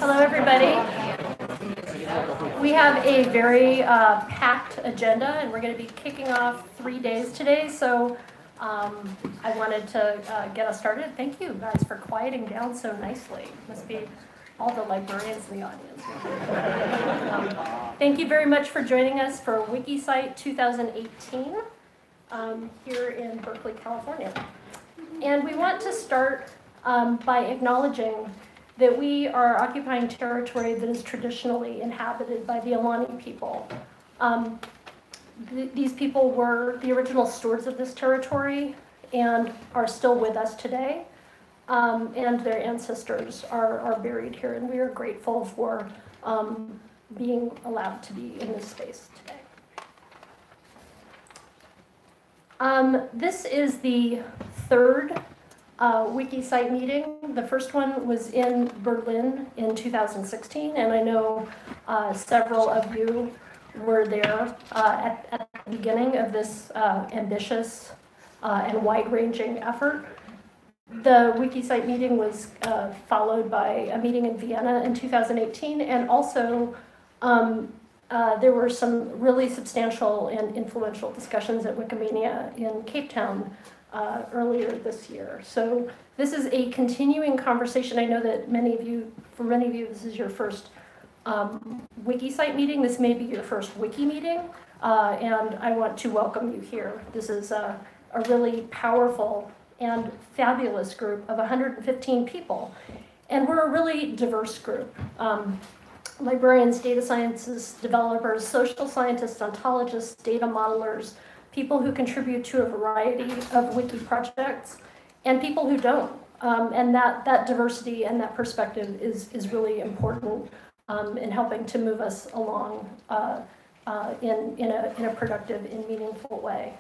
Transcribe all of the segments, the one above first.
Hello, everybody. We have a very packed agenda, and we're going to be kicking off 3 days today. So I wanted to get us started. Thank you guys for quieting down so nicely. Must be all the librarians in the audience. Thank you very much for joining us for Wikicite 2018 here in Berkeley, California. And we want to start by acknowledging that we are occupying territory that is traditionally inhabited by the Alani people. These people were the original stewards of this territory and are still with us today. And their ancestors are buried here, and we are grateful for being allowed to be in this space today. This is the third Wikicite meeting. The first one was in Berlin in 2016, and I know several of you were there at the beginning of this ambitious and wide-ranging effort. The Wikicite meeting was followed by a meeting in Vienna in 2018, and also there were some really substantial and influential discussions at Wikimania in Cape Town earlier this year. So this is a continuing conversation. I know that for many of you, this is your first Wikicite meeting. This may be your first Wiki meeting, and I want to welcome you here. This is a really powerful and fabulous group of 115 people, and we're a really diverse group. Librarians, data scientists, developers, social scientists, ontologists, data modelers, people who contribute to a variety of wiki projects, and people who don't. And that diversity and that perspective is really important in helping to move us along in a productive and meaningful way.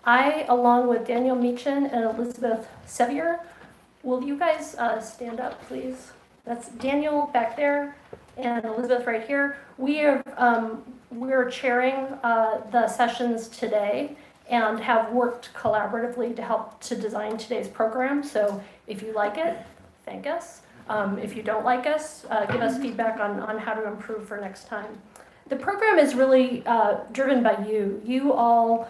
I, along with Daniel Meechin and Elizabeth Sevier, will you guys stand up, please? That's Daniel back there and Elizabeth right here. We're chairing the sessions today and have worked collaboratively to help to design today's program. So if you like it, thank us. If you don't like us, give us feedback on how to improve for next time. The program is really driven by you. You all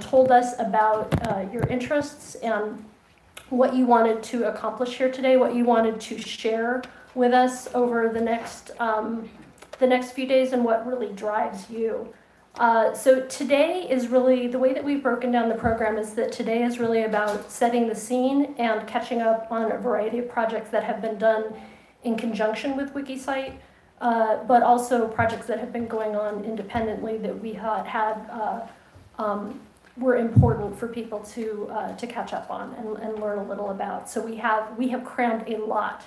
told us about your interests and what you wanted to accomplish here today, what you wanted to share with us over the next few days, and what really drives you. So today is really, the way that we've broken down the program is that today is really about setting the scene and catching up on a variety of projects that have been done in conjunction with Wikicite, but also projects that have been going on independently that we were important for people to catch up on and learn a little about. So we have crammed a lot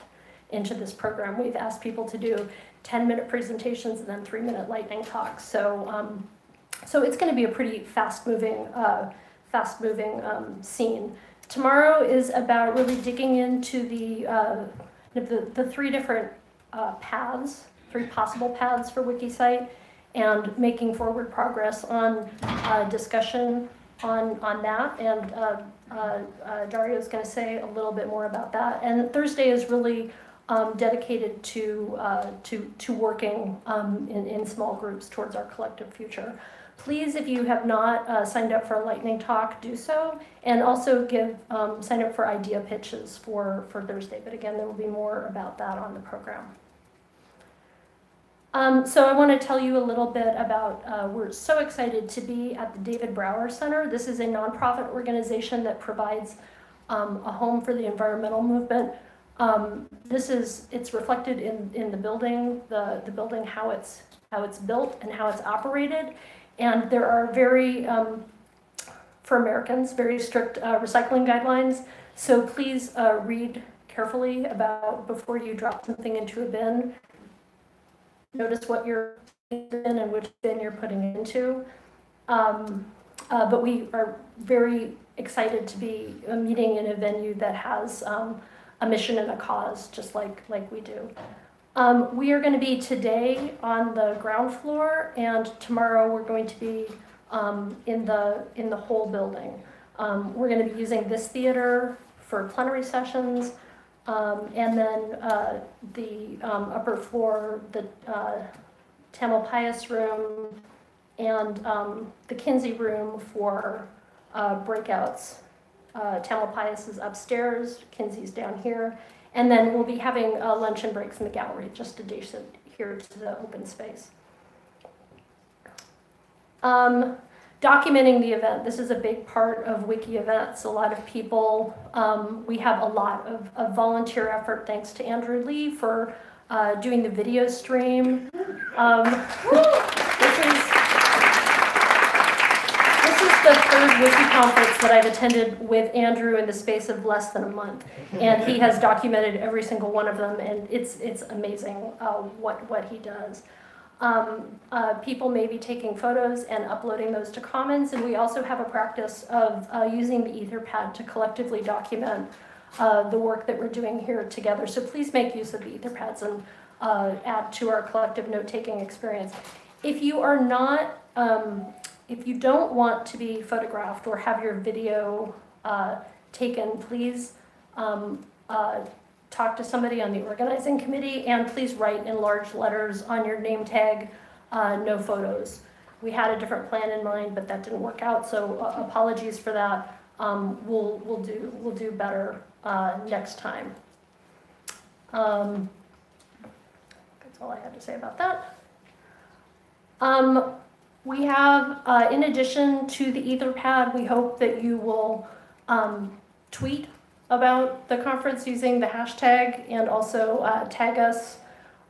into this program. We've asked people to do 10-minute presentations and then 3-minute lightning talks. So it's going to be a pretty fast-moving scene. Tomorrow is about really digging into the 3 different paths, 3 possible paths for Wikicite, and making forward progress on discussion on that. And Dario is going to say a little bit more about that. And Thursday is really dedicated to working in small groups towards our collective future. Please, if you have not signed up for a lightning talk, do so, and also sign up for idea pitches for Thursday. But again, there will be more about that on the program. So I want to tell you a little bit about, we're so excited to be at the David Brower Center. This is a nonprofit organization that provides a home for the environmental movement. It's reflected in the building, the building, how it's built and how it's operated. And there are for Americans, very strict recycling guidelines. So please read carefully before you drop something into a bin. Notice what you're putting in and which bin you're putting it into. But we are very excited to be meeting in a venue that has a mission and a cause, just like we do. We are going to be today on the ground floor, and tomorrow we're going to be in the whole building. We're going to be using this theater for plenary sessions. And then the upper floor, the Tamalpais room, and the Kinsey room for breakouts. Tamalpais is upstairs, Kinsey's down here, and then we'll be having lunch and breaks in the gallery just adjacent here to the open space. Documenting the event. This is a big part of Wiki events. A lot of people, we have a lot of volunteer effort, thanks to Andrew Lee for doing the video stream. This is the 3rd Wiki conference that I've attended with Andrew in the space of less than a month. And he has documented every single one of them, and it's amazing what he does. People may be taking photos and uploading those to Commons, and we also have a practice of using the Etherpad to collectively document the work that we're doing here together. So please make use of the Etherpads and add to our collective note-taking experience. If you are not, if you don't want to be photographed or have your video taken, please talk to somebody on the organizing committee, and please write in large letters on your name tag, no photos. We had a different plan in mind, but that didn't work out, so apologies for that. We'll do better next time. That's all I had to say about that. We have, in addition to the Etherpad, we hope that you will tweet about the conference using the hashtag, and also tag us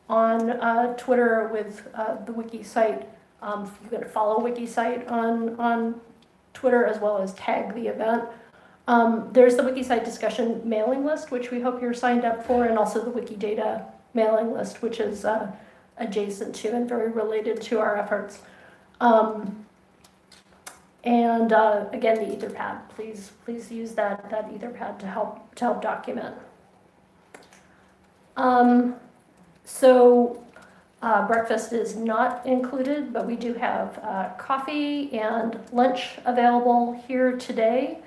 on Twitter with the Wikicite. You're going to follow Wikicite on Twitter, as well as tag the event. There's the Wikicite discussion mailing list, which we hope you're signed up for, and also the Wikidata mailing list, which is adjacent to and very related to our efforts. And again, the Etherpad. Please use that Etherpad to help document. Breakfast is not included, but we do have coffee and lunch available here today.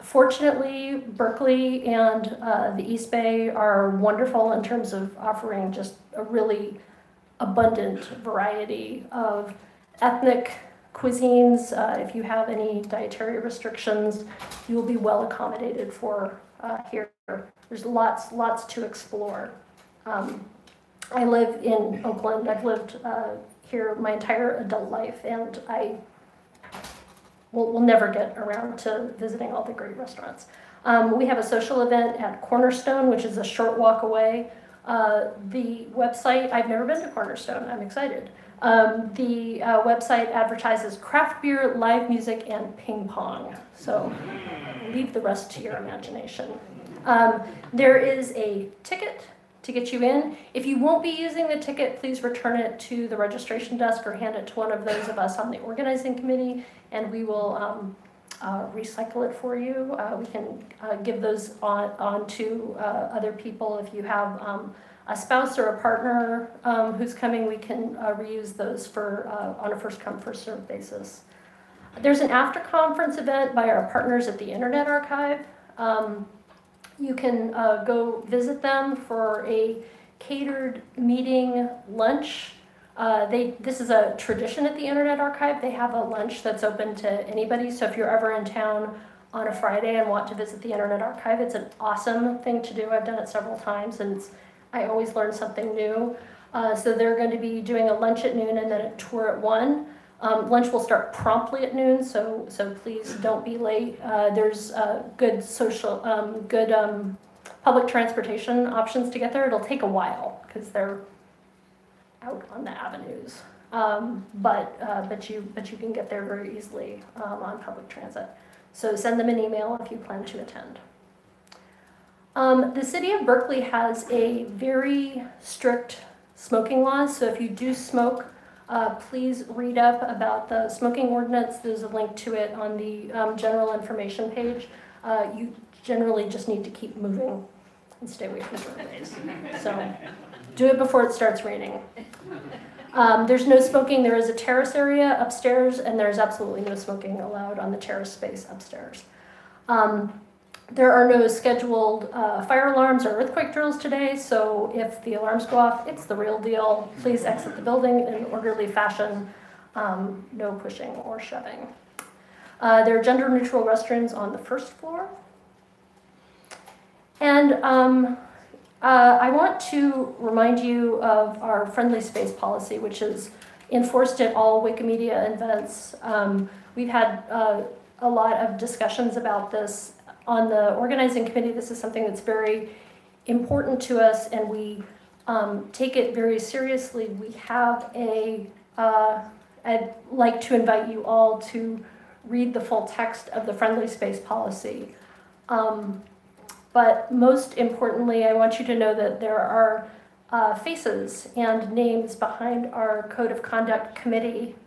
Fortunately, Berkeley and the East Bay are wonderful in terms of offering just a really abundant variety of ethnic cuisines. If you have any dietary restrictions, you will be well accommodated for here. There's lots to explore. I live in Oakland. I've lived here my entire adult life, and I will never get around to visiting all the great restaurants. We have a social event at Cornerstone, which is a short walk away. The website, I've never been to Cornerstone, I'm excited. The website advertises craft beer, live music, and ping pong. So leave the rest to your imagination. There is a ticket to get you in. If you won't be using the ticket, please return it to the registration desk or hand it to one of those of us on the organizing committee, and we will recycle it for you. We can give those on to other people. If you have a spouse or a partner who's coming, we can reuse those for on a first-come, first-served basis. There's an after-conference event by our partners at the Internet Archive. You can go visit them for a catered meeting lunch. This is a tradition at the Internet Archive. They have a lunch that's open to anybody. So if you're ever in town on a Friday and want to visit the Internet Archive, it's an awesome thing to do. I've done it several times, and I always learn something new. So they're going to be doing a lunch at noon and then a tour at 1. Lunch will start promptly at noon, so please don't be late. There's good public transportation options to get there. It'll take a while because they're out on the avenues, but you can get there very easily on public transit. So send them an email if you plan to attend. The city of Berkeley has a very strict smoking laws, so if you do smoke, please read up about the smoking ordinance. There's a link to it on the general information page. You generally just need to keep moving and stay away from doorways. So do it before it starts raining. There's no smoking. There is a terrace area upstairs, and there's absolutely no smoking allowed on the terrace space upstairs. There are no scheduled fire alarms or earthquake drills today, so if the alarms go off, it's the real deal. Please exit the building in an orderly fashion. No pushing or shoving. There are gender-neutral restrooms on the first floor. And I want to remind you of our friendly space policy, which is enforced at all Wikimedia events. We've had a lot of discussions about this on the organizing committee. This is something that's very important to us, and we take it very seriously. We have I'd like to invite you all to read the full text of the friendly space policy. But most importantly, I want you to know that there are faces and names behind our Code of Conduct Committee.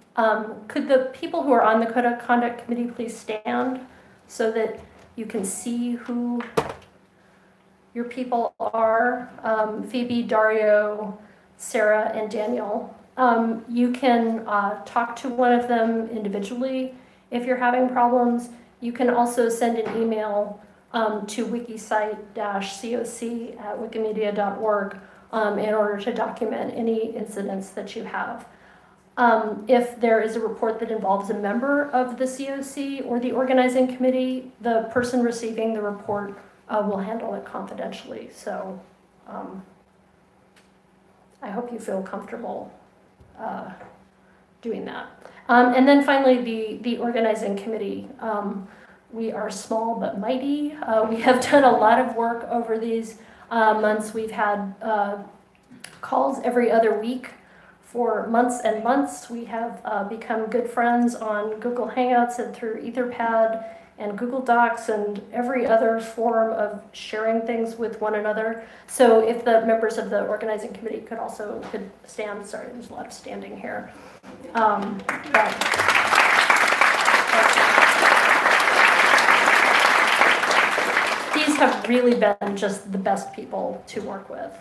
Could the people who are on the Code of Conduct Committee please stand so that you can see who your people are? Phoebe, Dario, Sarah, and Daniel. You can talk to one of them individually if you're having problems. You can also send an email to wikicite-coc@wikimedia.org in order to document any incidents that you have. If there is a report that involves a member of the COC or the organizing committee, the person receiving the report will handle it confidentially. So I hope you feel comfortable doing that. And then finally, the organizing committee. We are small but mighty. We have done a lot of work over these months. We've had calls every other week for months and months. We have become good friends on Google Hangouts and through Etherpad and Google Docs and every other form of sharing things with one another. So if the members of the organizing committee could stand, sorry, there's a lot of standing here. These have really been just the best people to work with.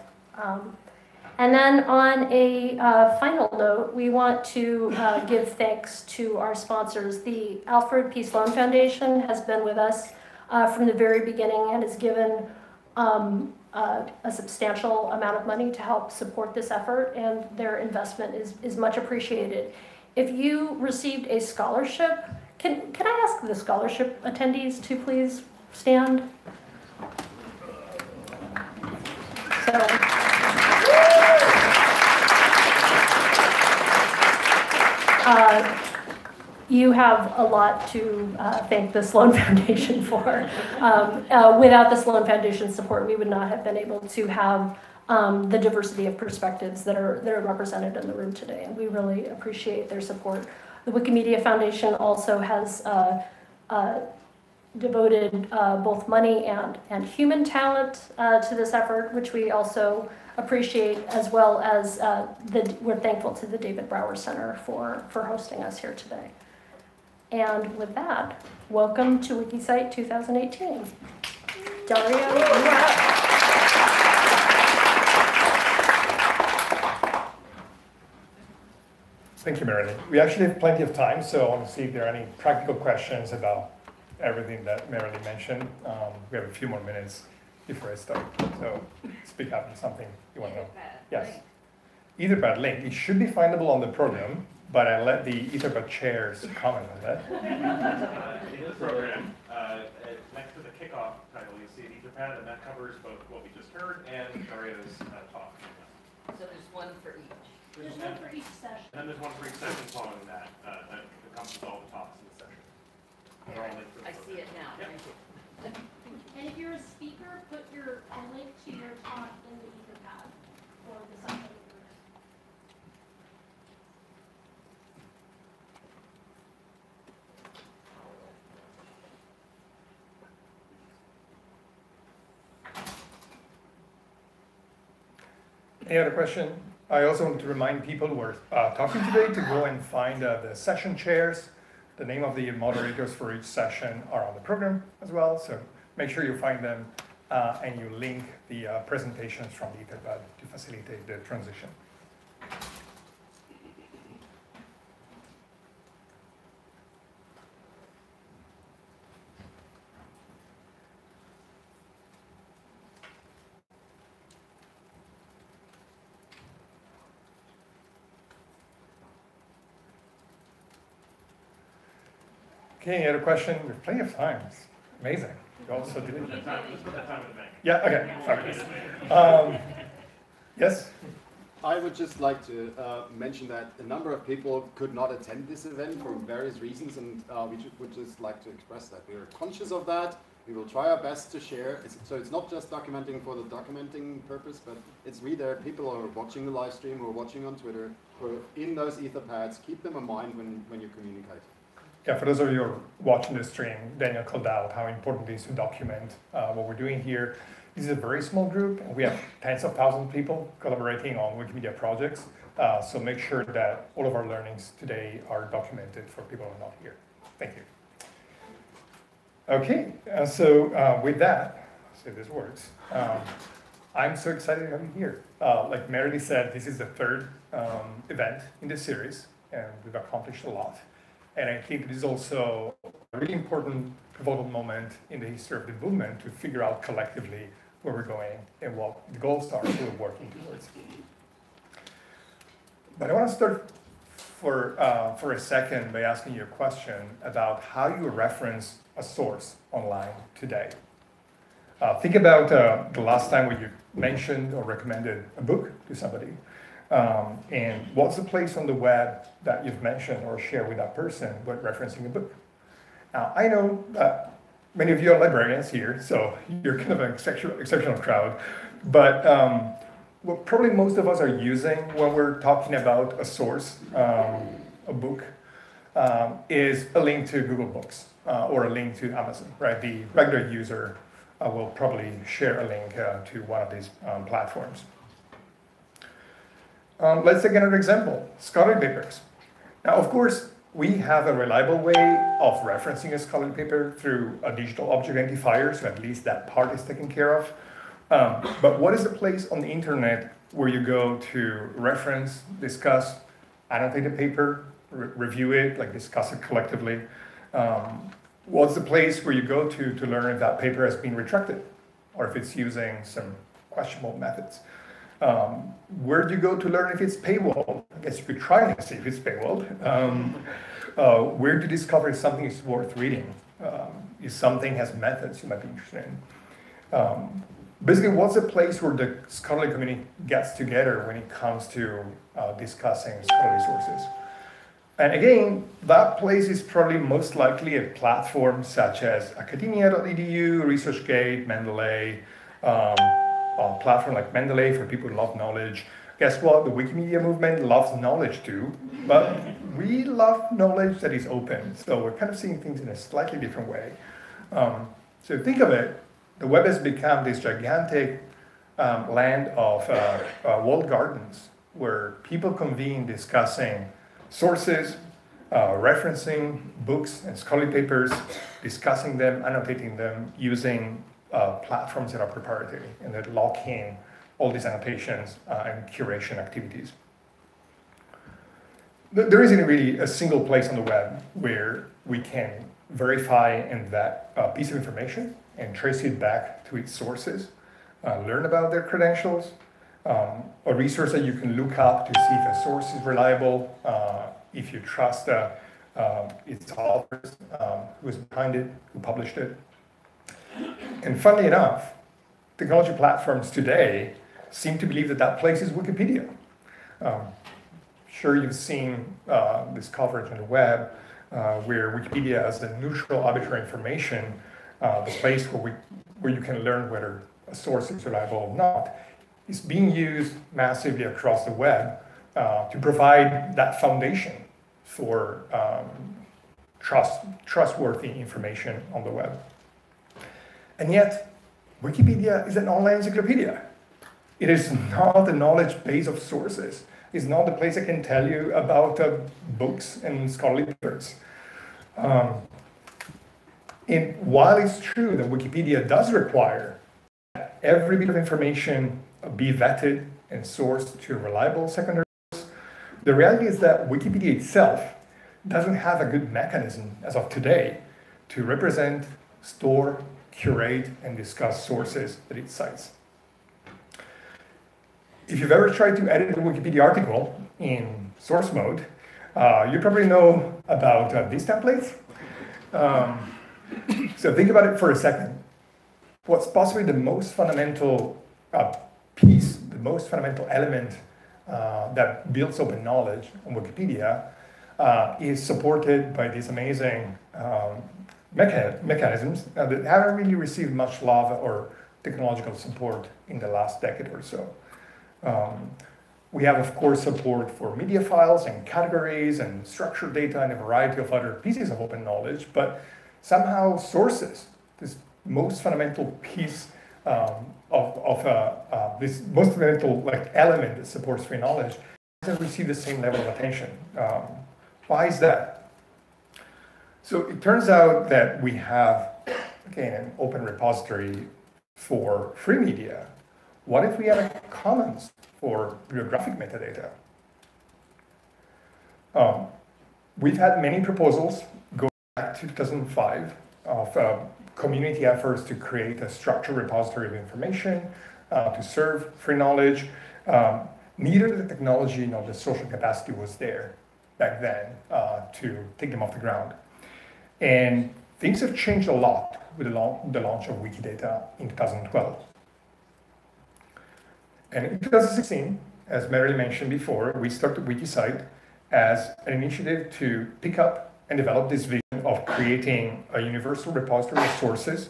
And then on a final note, we want to give thanks to our sponsors. The Alfred P. Sloan Foundation has been with us from the very beginning and has given a substantial amount of money to help support this effort, and their investment is much appreciated. If you received a scholarship, can I ask the scholarship attendees to please stand? So, you have a lot to thank the Sloan Foundation for. Without the Sloan Foundation support, we would not have been able to have the diversity of perspectives that are represented in the room today, and we really appreciate their support. The Wikimedia Foundation also has devoted both money and human talent to this effort, which we also appreciate, as well as we're thankful to the David Brower Center for hosting us here today. And with that, welcome to Wikicite 2018. Dario, you're up. Thank you, Meredith. We actually have plenty of time, so I want to see if there are any practical questions about everything that Meredith mentioned. We have a few more minutes before I start, so speak up on something you want to know. Yes. Etherpad link. It should be findable on the program, but I let the Etherpad chairs comment on that. In the program, next to the kickoff title, you see an Etherpad, and that covers both what we just heard and Dario's talk. So there's one for each. There's one for each session. And then there's one for each session following that, that encompasses all the talks in the session. They're all linked to the I see it now. Yep. Thank you. And if you're a speaker, put a link to your talk in the Etherpad or the subject. Any other question? I also want to remind people who are talking today to go and find the session chairs. The name of the moderators for each session are on the program as well, so make sure you find them and you link the presentations from the Etherpad to facilitate the transition. Okay, any other question? We have plenty of time. It's amazing. You also did it. Let's put that time in the bank. Yeah, okay, fabulous. Yes? I would just like to mention that a number of people could not attend this event for various reasons, and we would just like to express that. We are conscious of that. We will try our best to share. So it's not just documenting for the documenting purpose, but it's really there. People are watching the live stream or watching on Twitter or in those Etherpads. Keep them in mind when you communicate. Yeah, for those of you who are watching the stream, Daniel called out how important it is to document what we're doing here. This is a very small group, and we have tens of thousands of people collaborating on Wikimedia projects. So make sure that all of our learnings today are documented for people who are not here. Thank you. Okay, so with that, say these words, I'm so excited to have you here. Like Meredith said, this is the third event in this series, and we've accomplished a lot. And I think it is also a really important pivotal moment in the history of the movement to figure out collectively where we're going and what the goals are we're working towards. But I want to start for a second by asking you a question about how you reference a source online today. Think about the last time when you mentioned or recommended a book to somebody. And what's the place on the web that you've mentioned or shared with that person when referencing a book? Now, I know that many of you are librarians here, so you're kind of an exceptional crowd, but what probably most of us are using when we're talking about a source, a book, is a link to Google Books or a link to Amazon, right? The regular user will probably share a link to one of these platforms. Let's take another example, scholarly papers. Now, of course, we have a reliable way of referencing a scholarly paper through a digital object identifier, so at least that part is taken care of. But what is the place on the internet where you go to reference, discuss, annotate a paper, review it, like discuss it collectively? What's the place where you go to learn if that paper has been retracted or if it's using some questionable methods? Where do you go to learn if it's paywall? I guess you could try and see if it's paywalled. Where do you discover if something is worth reading? If something has methods you might be interested in. Basically, what's a place where the scholarly community gets together when it comes to discussing scholarly sources? And again, that place is probably most likely a platform such as academia.edu, ResearchGate, Mendeley, a platform like Mendeley for people who love knowledge. Guess what? The Wikimedia movement loves knowledge too, but we love knowledge that is open. So we're kind of seeing things in a slightly different way. So think of it, the web has become this gigantic land of walled gardens where people convene discussing sources, referencing books and scholarly papers, discussing them, annotating them, using platforms that are proprietary and that lock in all these annotations and curation activities. There isn't really a single place on the web where we can verify and vet a piece of information and trace it back to its sources, learn about their credentials, a resource that you can look up to see if a source is reliable, if you trust its authors, who is behind it, who published it. And funnily enough, technology platforms today seem to believe that that place is Wikipedia. Sure, you've seen this coverage on the web where Wikipedia as the neutral arbitrary information, the place where you can learn whether a source is reliable or not, is being used massively across the web to provide that foundation for trustworthy information on the web. And yet, Wikipedia is an online encyclopedia. It is not the knowledge base of sources. It's not the place that can tell you about books and scholarly papers. And while it's true that Wikipedia does require that every bit of information be vetted and sourced to a reliable secondary source, the reality is that Wikipedia itself doesn't have a good mechanism as of today to represent, store, curate, and discuss sources that it cites. If you've ever tried to edit a Wikipedia article in source mode, you probably know about these templates. So think about it for a second. What's possibly the most fundamental piece, the most fundamental element that builds open knowledge on Wikipedia is supported by these amazing mechanisms that haven't really received much love or technological support in the last decade or so. We have, of course, support for media files and categories and structured data and a variety of other pieces of open knowledge, but somehow sources, this most fundamental piece this most fundamental element that supports free knowledge, doesn't receive the same level of attention. Why is that? So it turns out that we have, again, an open repository for free media. What if we had a commons for bibliographic metadata? We've had many proposals going back to 2005 of community efforts to create a structured repository of information to serve free knowledge. Neither the technology nor the social capacity was there back then to take them off the ground. And things have changed a lot with the launch of Wikidata in 2012. And in 2016, as Mary mentioned before, we started Wikicite as an initiative to pick up and develop this vision of creating a universal repository of sources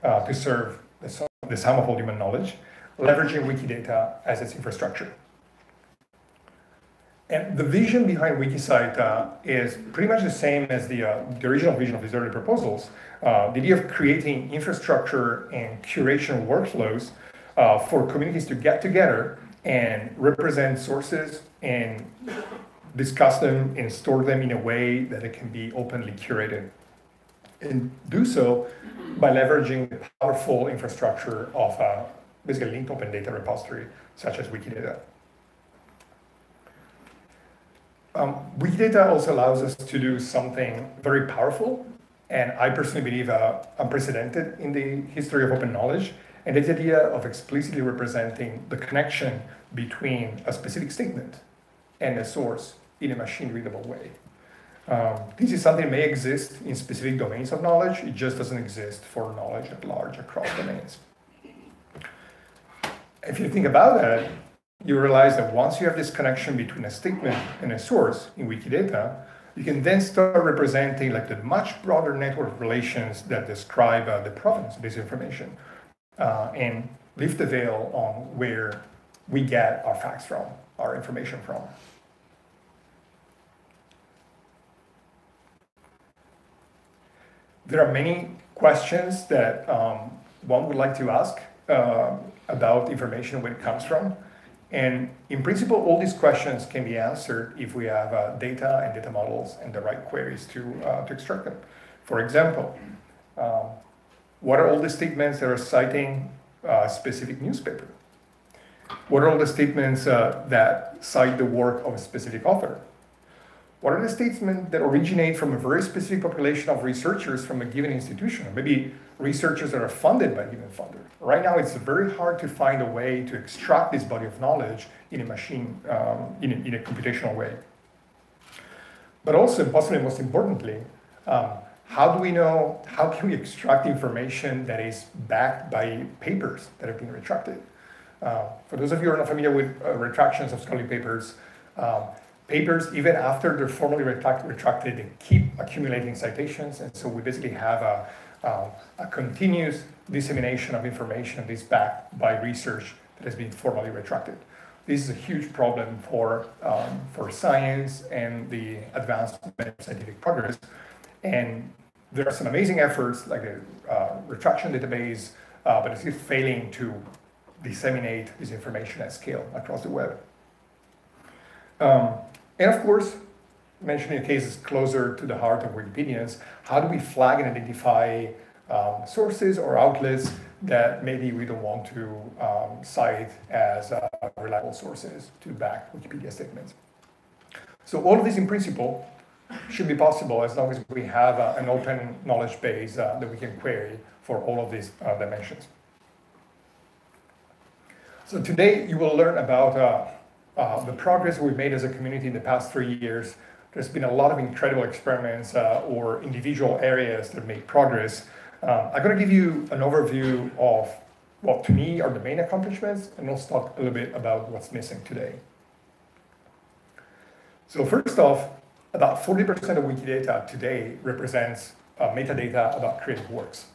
to serve the sum of all human knowledge, leveraging Wikidata as its infrastructure. And the vision behind Wikicite is pretty much the same as the original vision of these early proposals. The idea of creating infrastructure and curation workflows for communities to get together and represent sources and discuss them and store them in a way that it can be openly curated. And do so by leveraging the powerful infrastructure of basically linked open data repository, such as Wikidata. Wikidata also allows us to do something very powerful, and I personally believe unprecedented in the history of open knowledge, And this idea of explicitly representing the connection between a specific statement and a source in a machine-readable way. This is something that may exist in specific domains of knowledge. It just doesn't exist for knowledge at large across domains. If you think about that, you realize that once you have this connection between a statement and a source in Wikidata, you can then start representing like the much broader network of relations that describe the provenance of this information and lift the veil on where we get our facts from, our information from. There are many questions that one would like to ask about information, where it comes from. And in principle, all these questions can be answered if we have data and data models and the right queries to extract them. For example, what are all the statements that are citing a specific newspaper? What are all the statements that cite the work of a specific author? What are the statements that originate from a very specific population of researchers from a given institution, or maybe researchers that are funded by a given funder? Right now, it's very hard to find a way to extract this body of knowledge in a machine, in a computational way. But also, possibly most importantly, how do we know, how can we extract information that is backed by papers that have been retracted? For those of you who are not familiar with retractions of scholarly papers, papers, even after they're formally retracted, they keep accumulating citations, and so we basically have a continuous dissemination of information that is backed by research that has been formally retracted. This is a huge problem for science and the advancement of scientific progress, and there are some amazing efforts like the retraction database, but it's still failing to disseminate this information at scale across the web. And of course, mentioning cases closer to the heart of Wikipedians, how do we flag and identify sources or outlets that maybe we don't want to cite as reliable sources to back Wikipedia statements? So all of this in principle should be possible as long as we have an open knowledge base that we can query for all of these dimensions. So today you will learn about the progress we've made as a community in the past 3 years. There's been a lot of incredible experiments or individual areas that made progress. I'm going to give you an overview of what to me are the main accomplishments, and also talk a little bit about what's missing today. So first off, about 40% of Wikidata today represents metadata about creative works.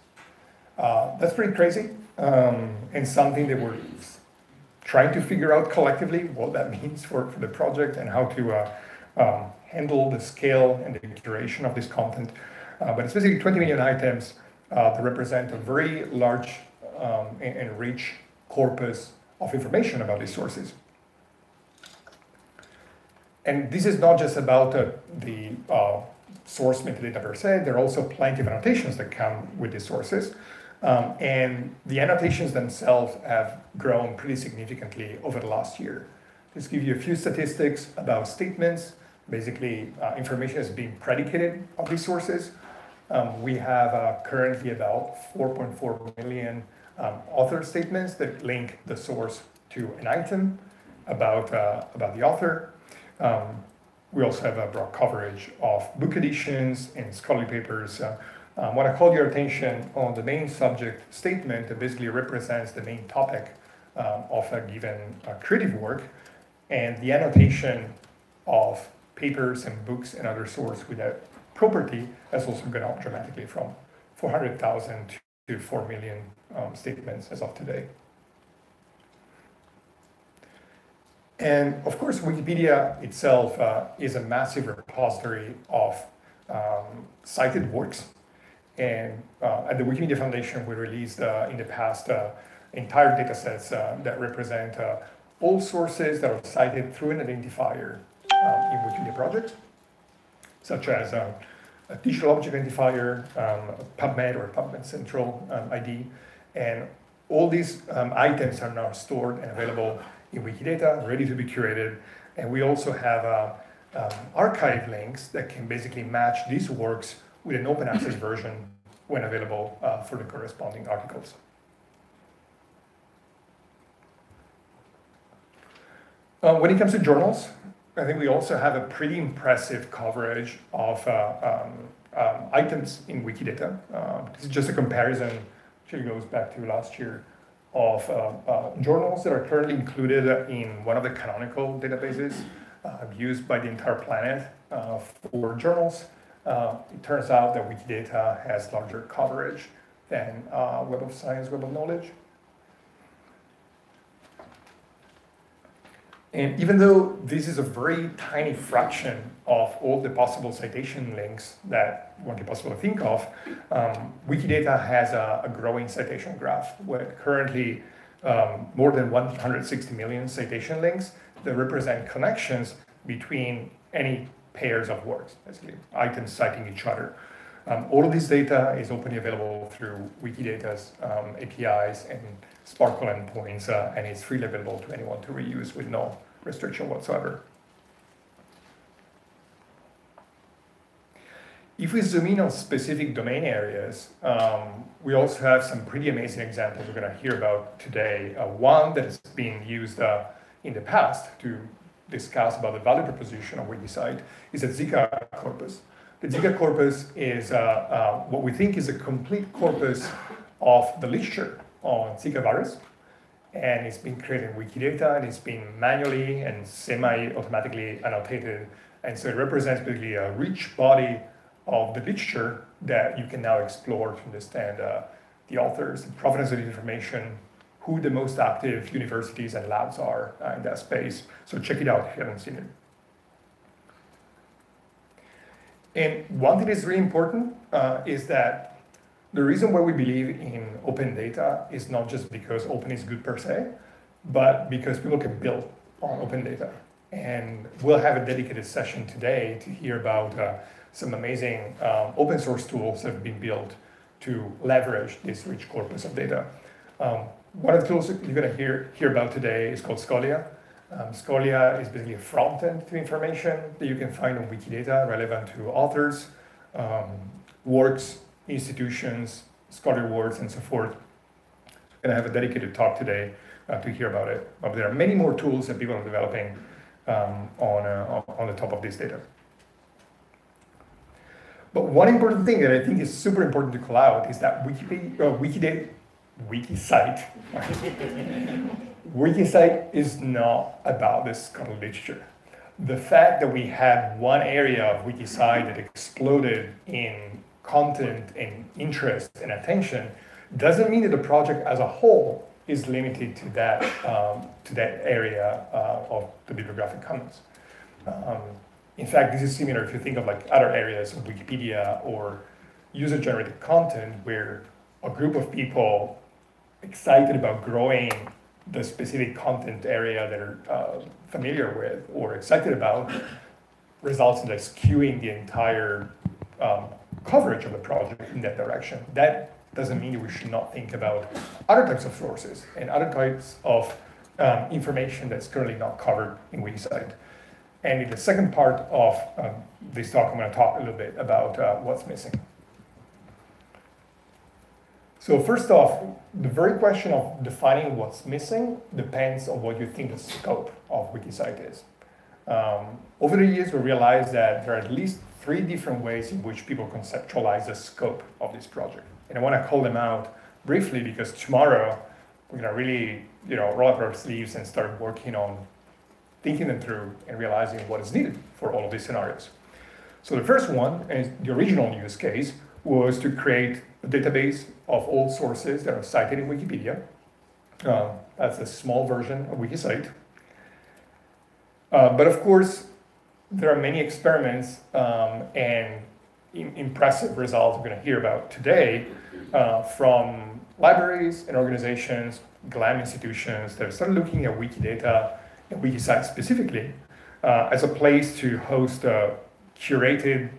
That's pretty crazy, and something that we're trying to figure out collectively what that means for the project and how to handle the scale and the curation of this content. But it's basically 20 million items that represent a very large and rich corpus of information about these sources. And this is not just about the source metadata per se. There are also plenty of annotations that come with these sources. And the annotations themselves have grown pretty significantly over the last year. Just give you a few statistics about statements. Basically, information is being predicated on these sources. We have currently about 4.4 million author statements that link the source to an item about the author. We also have a broad coverage of book editions and scholarly papers. I want to call your attention on the main subject statement that basically represents the main topic of a given creative work, and the annotation of papers and books and other sources with that property has also gone up dramatically from 400,000 to 4 million statements as of today. And of course, Wikipedia itself is a massive repository of cited works. And at the Wikimedia Foundation, we released in the past entire data sets that represent all sources that are cited through an identifier in Wikimedia projects, such as a digital object identifier, PubMed or PubMed Central ID. And all these items are now stored and available in Wikidata, ready to be curated. And we also have archive links that can basically match these works with an open access version when available for the corresponding articles. When it comes to journals, I think we also have a pretty impressive coverage of items in Wikidata. This is just a comparison, actually goes back to last year, of journals that are currently included in one of the canonical databases used by the entire planet for journals. It turns out that Wikidata has larger coverage than Web of Science, Web of Knowledge. And even though this is a very tiny fraction of all the possible citation links that one can possibly think of, Wikidata has a growing citation graph with currently more than 160 million citation links that represent connections between any pairs of words, basically, items citing each other. All of this data is openly available through Wikidata's APIs and Sparkle endpoints, and it's freely available to anyone to reuse with no restriction whatsoever. If we zoom in on specific domain areas, we also have some pretty amazing examples we're going to hear about today. One that has been used in the past to discuss about the value proposition of Wikicite is a Zika corpus. The Zika corpus is what we think is a complete corpus of the literature on Zika virus. And it's been created in Wikidata, and it's been manually and semi-automatically annotated. And so it represents basically a rich body of the literature that you can now explore to understand the authors, the provenance of the information, who the most active universities and labs are in that space. So check it out if you haven't seen it. And one thing that's really important is that the reason why we believe in open data is not just because open is good per se, but because people can build on open data. And we'll have a dedicated session today to hear about some amazing open source tools that have been built to leverage this rich corpus of data. One of the tools that you're going to hear about today is called Scholia. Scholia is basically a front end to information that you can find on Wikidata relevant to authors, works, institutions, scholarly awards, and so forth. We're going to have a dedicated talk today to hear about it. But there are many more tools that people are developing on the top of this data. But one important thing that I think is super important to call out is that Wikicite is not about the scholarly literature. The fact that we had one area of Wikicite that exploded in content and interest and attention doesn't mean that the project as a whole is limited to that area of the bibliographic commons. In fact, this is similar if you think of like other areas of Wikipedia or user-generated content where a group of people excited about growing the specific content area they're familiar with or excited about results in like skewing the entire coverage of the project in that direction. That doesn't mean that we should not think about other types of sources and other types of information that's currently not covered in Wikicite. And in the second part of this talk, I'm going to talk a little bit about what's missing. So first off, the very question of defining what's missing depends on what you think the scope of Wikicite is. Over the years, we realized that there are at least 3 different ways in which people conceptualize the scope of this project. And I want to call them out briefly because tomorrow we're going to really roll up our sleeves and start working on thinking them through and realizing what is needed for all of these scenarios. So the first one, and the original use case, was to create a database of all sources that are cited in Wikipedia. That's a small version of Wikicite. But of course, there are many experiments and impressive results we're going to hear about today from libraries and organizations, GLAM institutions that have started looking at Wikidata and Wikicite specifically as a place to host curated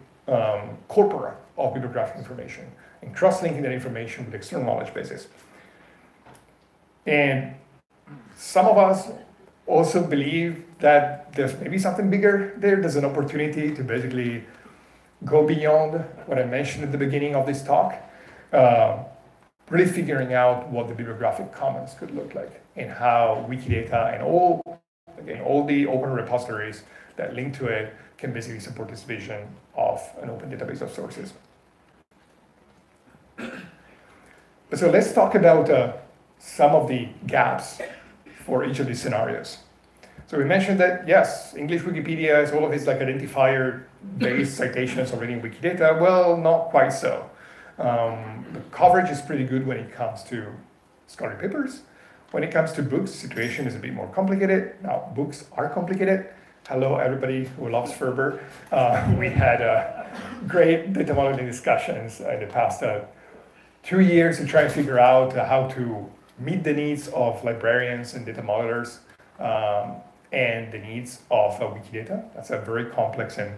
corpora of bibliographic information and cross-linking that information with external knowledge bases. And some of us also believe that there's maybe something bigger there. There's an opportunity to basically go beyond what I mentioned at the beginning of this talk, really figuring out what the bibliographic commons could look like and how Wikidata and all Again, all the open repositories that link to it can basically support this vision of an open database of sources. So let's talk about some of the gaps for each of these scenarios. So we mentioned that, yes, English Wikipedia has all of its like identifier-based citations already in Wikidata. Well, not quite so. The coverage is pretty good when it comes to scholarly papers. When it comes to books, the situation is a bit more complicated. Now, books are complicated. Hello, everybody who loves Ferber. We had great data modeling discussions in the past 2 years to try and figure out how to meet the needs of librarians and data modelers and the needs of Wikidata. That's a very complex and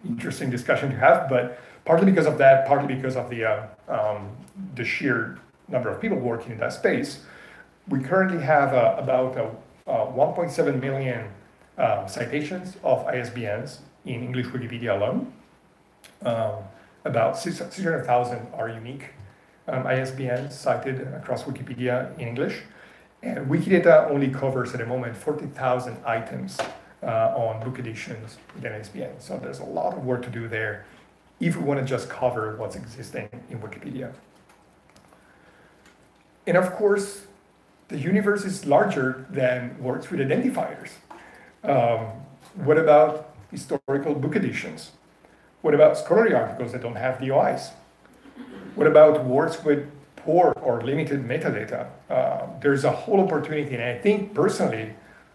interesting discussion to have, but partly because of that, partly because of the sheer number of people working in that space, we currently have about 1.7 million citations of ISBNs in English Wikipedia alone. About 600,000 are unique ISBNs cited across Wikipedia in English. And Wikidata only covers at the moment 40,000 items on book editions with an ISBN. So there's a lot of work to do there if we want to just cover what's existing in Wikipedia. And of course, the universe is larger than works with identifiers. What about historical book editions? What about scholarly articles that don't have DOIs? What about works with poor or limited metadata? There's a whole opportunity, and I think personally,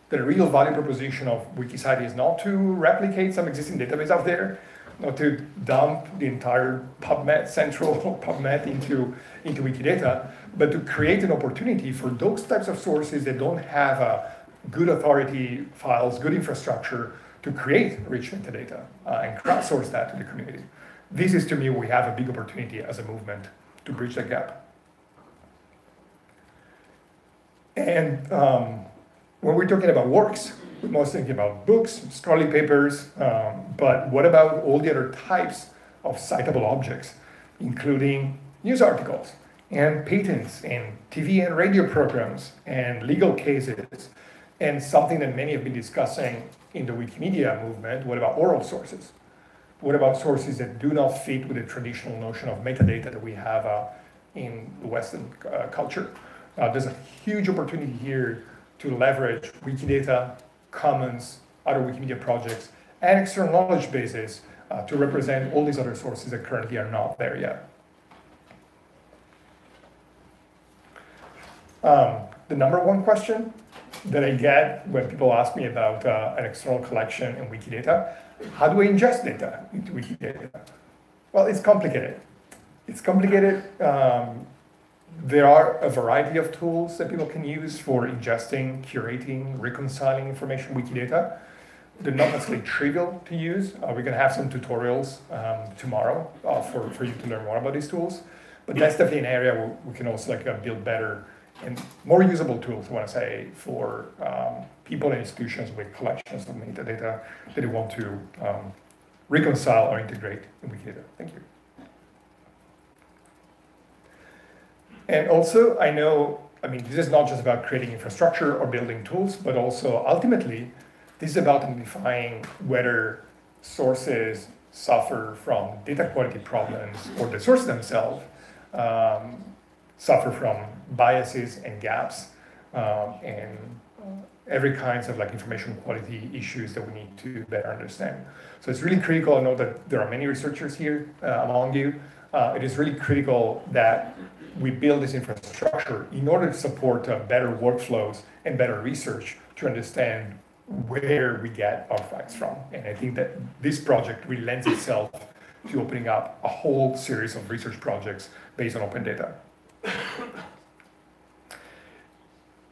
the real value proposition of Wikicite is not to replicate some existing database out there, not to dump the entire PubMed, central PubMed into Wikidata, but to create an opportunity for those types of sources that don't have good authority files, good infrastructure to create rich metadata and crowdsource that to the community. This is, to me, we have a big opportunity as a movement to bridge that gap. And when we're talking about works, we're mostly thinking about books, scholarly papers, but what about all the other types of citable objects, including news articles and patents and TV and radio programs and legal cases, and something that many have been discussing in the Wikimedia movement, what about oral sources? What about sources that do not fit with the traditional notion of metadata that we have in the Western culture? There's a huge opportunity here to leverage Wikidata, Commons, other Wikimedia projects, and external knowledge bases to represent all these other sources that currently are not there yet. The number one question that I get when people ask me about an external collection in Wikidata, how do I ingest data into Wikidata? Well, it's complicated. It's complicated. There are a variety of tools that people can use for ingesting, curating, reconciling information in Wikidata. They're not necessarily trivial to use. We're going to have some tutorials tomorrow for you to learn more about these tools. But that's definitely an area where we can also build better and more usable tools, I want to say, for people and institutions with collections of metadata that they want to reconcile or integrate in Wikidata. Thank you. And also, this is not just about creating infrastructure or building tools, but also ultimately, this is about identifying whether sources suffer from data quality problems or the sources themselves suffer from biases and gaps and every kinds of information quality issues that we need to better understand. So it's really critical. I know that there are many researchers here among you. It is really critical that we build this infrastructure in order to support better workflows and better research to understand where we get our facts from. And I think that this project really lends itself to opening up a whole series of research projects based on open data.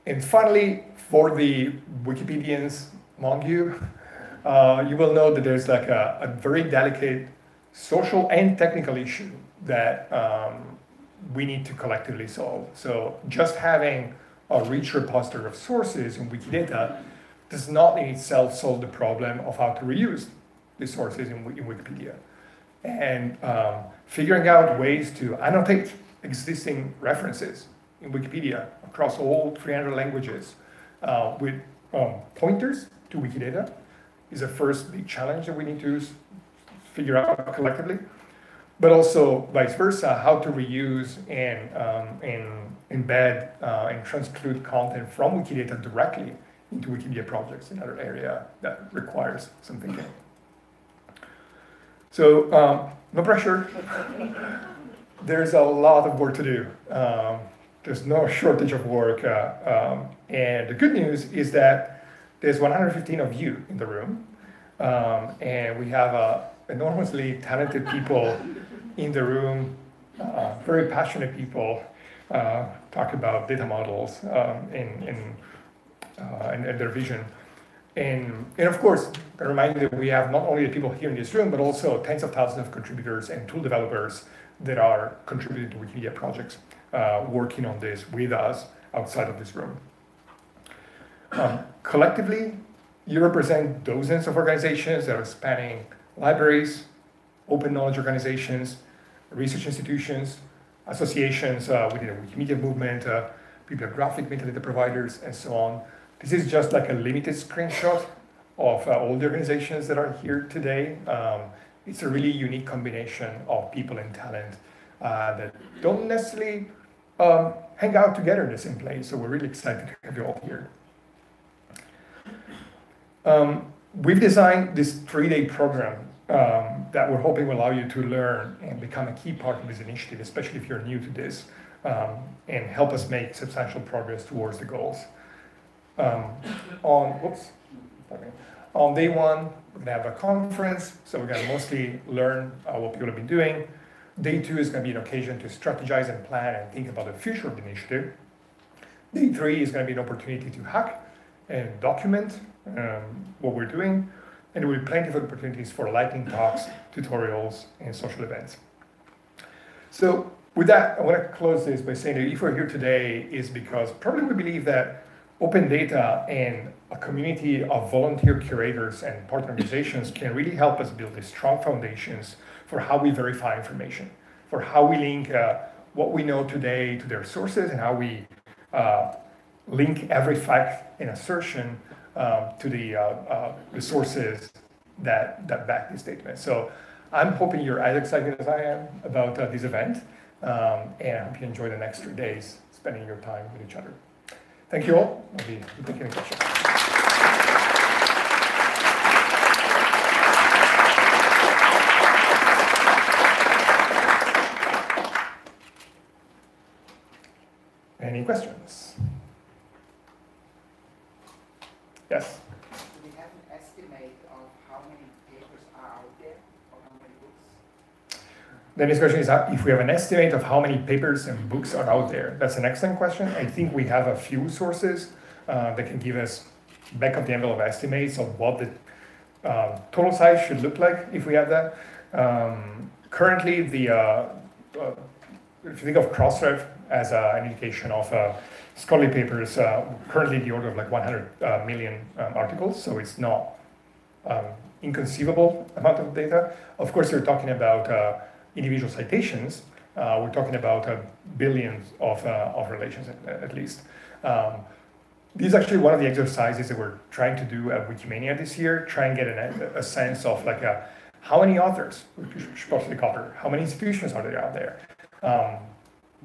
And finally, for the Wikipedians among you, you will know that there's a very delicate social and technical issue that we need to collectively solve. So just having a rich repository of sources in Wikidata does not in itself solve the problem of how to reuse the sources in Wikipedia. And figuring out ways to annotate existing references in Wikipedia across all 300 languages with pointers to Wikidata is the first big challenge that we need to figure out collectively, but also vice versa, how to reuse and embed and transclude content from Wikidata directly into Wikimedia projects, another area that requires some thinking. So no pressure. There's a lot of work to do. There's no shortage of work. And the good news is that there's 115 of you in the room. And we have enormously talented people in the room, very passionate people, talk about data models and their vision. And of course, I remind you that we have not only the people here in this room, but also tens of thousands of contributors and tool developers that are contributing to Wikimedia projects, working on this with us outside of this room. Collectively, you represent dozens of organizations that are spanning libraries, open knowledge organizations, research institutions, associations within the Wikimedia movement, bibliographic metadata providers, and so on. This is just like a limited screenshot of all the organizations that are here today. It's a really unique combination of people and talent that don't necessarily hang out together in the same place. So we're really excited to have you all here. We've designed this 3-day program that we're hoping will allow you to learn and become a key part of this initiative, especially if you're new to this, and help us make substantial progress towards the goals. On day one, we're going to have a conference, so we're going to mostly learn what people have been doing. Day two is going to be an occasion to strategize and plan and think about the future of the initiative. Day three is going to be an opportunity to hack and document what we're doing. And there will be plenty of opportunities for lightning talks, tutorials, and social events. So with that, I want to close this by saying that if we're here today is because probably we believe that open data and a community of volunteer curators and partner organizations can really help us build these strong foundations for how we verify information, for how we link what we know today to their sources, and how we link every fact and assertion to the sources that back this statement. So I'm hoping you're as excited as I am about this event, and I hope you enjoy the next 3 days spending your time with each other. Thank you all. I'll be taking any questions. Any questions? Yes? Do we have an estimate of how many papers are out there, or how many books? The next question is if we have an estimate of how many papers and books are out there. That's an excellent question. I think we have a few sources that can give us back of the envelope estimates of what the total size should look like if we have that. Currently, if you think of Crossref as an indication of scholarly papers, currently the order of like 100 million articles, so it's not inconceivable amount of data. Of course, you're talking about individual citations. We're talking about billions of relations at least. This is actually one of the exercises that we're trying to do at Wikimania this year, try and get a sense of like how many authors we should possibly cover, how many institutions are there out there.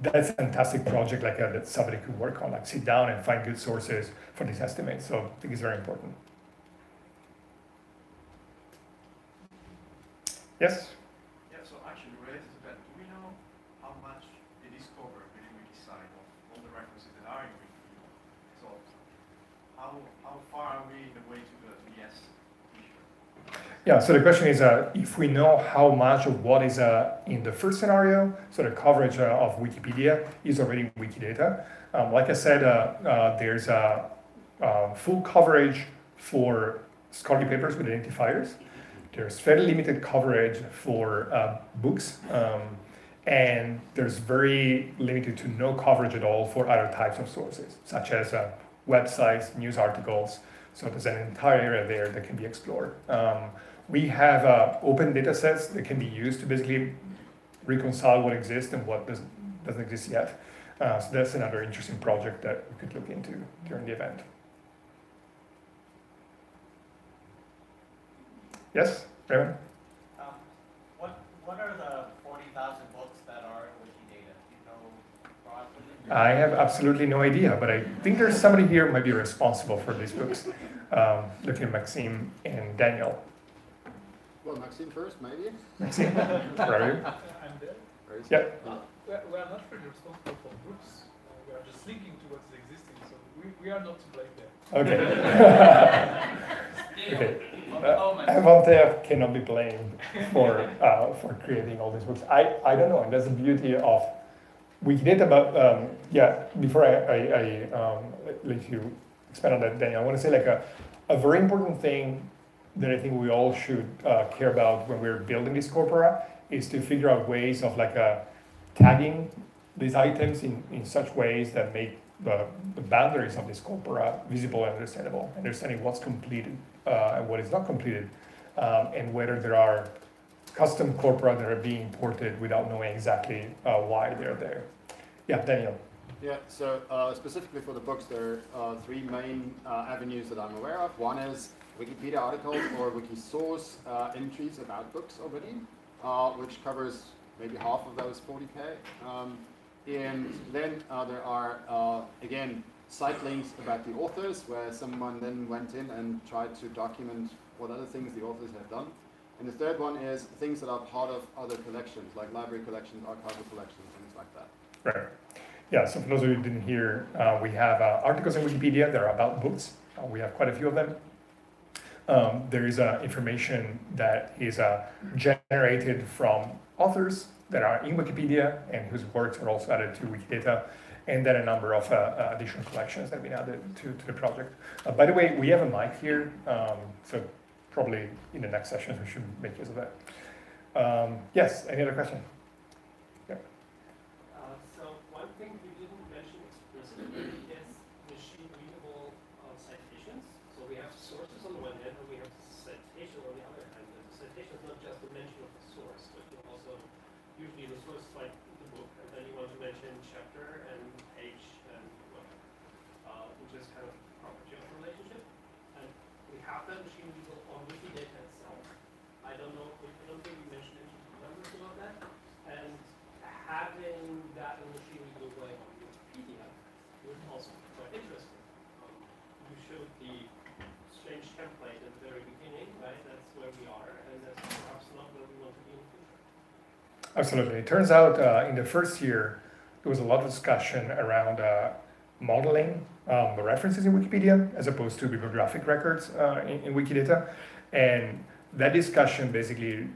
That's a fantastic project like that somebody could work on, like sit down and find good sources for these estimates. So I think it's very important. Yes? Yeah, so actually related to that, do we know how much it is covered within Wikicite of all the references that are in Wikipedia? So how far are we in the way to the yes issue? Yeah, so the question is if we know how much of what is in the first scenario, so the coverage of Wikipedia is already in Wikidata. Like I said, there's full coverage for scholarly papers with identifiers. There's fairly limited coverage for books, and there's very limited to no coverage at all for other types of sources, such as websites, news articles. So there's an entire area there that can be explored. We have open data sets that can be used to basically reconcile what exists and what doesn't exist yet. So that's another interesting project that we could look into during the event. Yes, Raymond? What are the 40,000 books that are in Wikidata? Do you know broadly? I have absolutely no idea, but I think there's somebody here who might be responsible for these books. Looking at Maxime and Daniel. Well, Maxime first, maybe? Maxime, where are you? I'm there. Where is he? Yeah. We are not really responsible for books. We are just linking to what is existing, so we are not to blame there. Okay. Okay. Avante cannot be blamed for creating all these books. I don't know, and that's the beauty of Wikidata. But yeah, before I let you expand on that, Daniel, I want to say like a very important thing that I think we all should care about when we're building this corpora is to figure out ways of like tagging these items in such ways that make the boundaries of this corpora visible and understandable, understanding what's completed and what is not completed, and whether there are custom corpora that are being imported without knowing exactly why they're there. Yeah, Daniel. Yeah, so specifically for the books, there are three main avenues that I'm aware of. One is Wikipedia articles or Wikisource entries about books already, which covers maybe half of those 40K. And then there are, again, site links about the authors, where someone then went in and tried to document what other things the authors have done. And the third one is things that are part of other collections, like library collections, archival collections, things like that. Right. Yeah, so for those of you who didn't hear, we have articles in Wikipedia that are about books. We have quite a few of them. There is information that is generated from authors that are in Wikipedia and whose works are also added to Wikidata, and then a number of additional collections that have been added to the project. By the way, we have a mic here, so probably in the next sessions we should make use of that. Yes, any other question? Yeah. So one thing you didn't mention explicitly is machine-readable citations. So we have sources on the one hand, and we have citation on the other hand. And the citation is not just a mention of the source, but you also usually the source is like the book, and then you want to mention chapter and page and whatever, which is kind of property of the relationship. And we have that machine readable on Wikidata itself. I don't think we mentioned any numbers about that. And having that in machine readable way on Wikipedia would also be quite interesting. You showed the strange template at the very beginning, right? That's where we are, and that's perhaps not where we want to be in the future. Absolutely. It turns out in the first year, there was a lot of discussion around modeling the references in Wikipedia as opposed to bibliographic records in Wikidata. And that discussion basically,